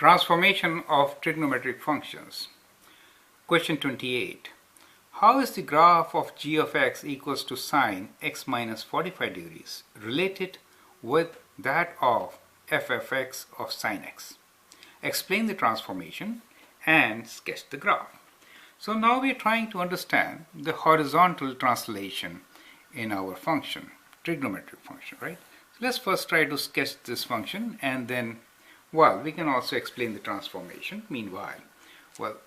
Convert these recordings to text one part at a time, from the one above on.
Transformation of trigonometric functions. Question 28. How is the graph of g of x equals to sine x minus 45 degrees related with that of f of x of sine x? Explain the transformation and sketch the graph. So now we are trying to understand the horizontal translation in our function, trigonometric function, right? So let's first try to sketch this function, and then we can also explain the transformation meanwhile. Well,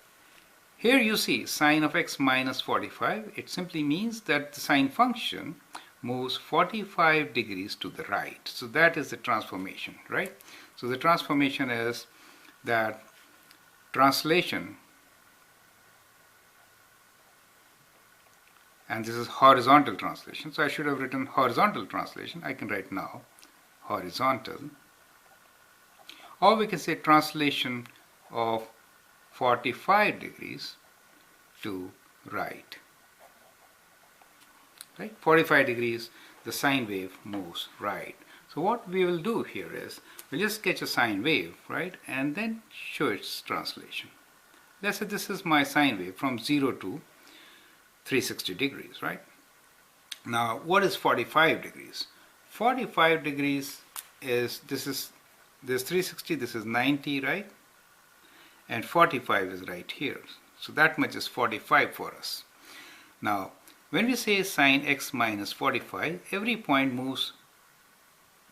here you see sine of x minus 45. It simply means that the sine function moves 45 degrees to the right. So that is the transformation, right? So the transformation is that translation, and this is horizontal translation. So I should have written horizontal translation. I can write now horizontal. Or we can say translation of 45 degrees to right. Right? 45 degrees, the sine wave moves right. So what we will do here is, we'll just sketch a sine wave, right? And then show its translation. Let's say this is my sine wave from 0 to 360 degrees, right? Now, what is 45 degrees? 45 degrees is, this 360, this is 90, right? And 45 is right here. So that much is 45 for us. Now, when we say sine x minus 45, every point moves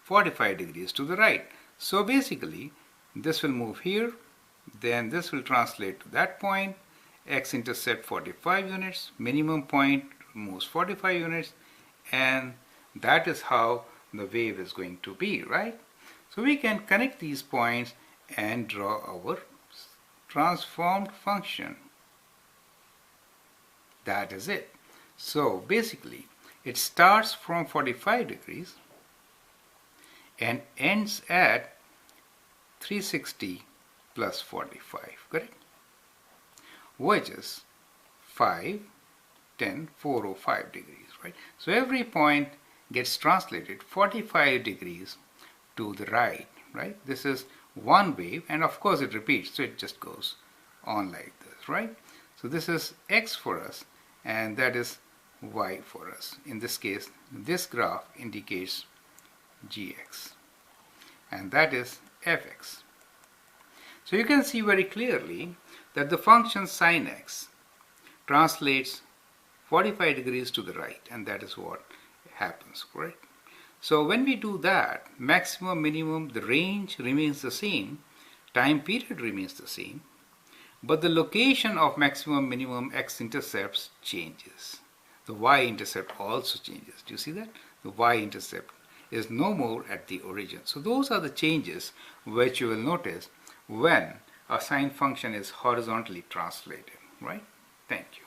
45 degrees to the right. So basically, this will move here, then this will translate to that point, x-intercept 45 units, minimum point moves 45 units, and that is how the wave is going to be, right? So we can connect these points and draw our transformed function. That is it. So basically, it starts from 45 degrees and ends at 360 plus 45, correct? Which is 5, 10, 405 degrees, right? So every point gets translated 45 degrees to the right, right? This is one wave, and of course it repeats, so it just goes on like this, right? So this is x for us, and that is y for us. In this case, this graph indicates gx, and that is fx. So you can see very clearly that the function sine x translates 45 degrees to the right, and that is what happens, correct? So when we do that, maximum, minimum, the range remains the same, time period remains the same, but the location of maximum, minimum x-intercepts changes. The y-intercept also changes. Do you see that? The y-intercept is no more at the origin. So those are the changes which you will notice when a sine function is horizontally translated, right? Thank you.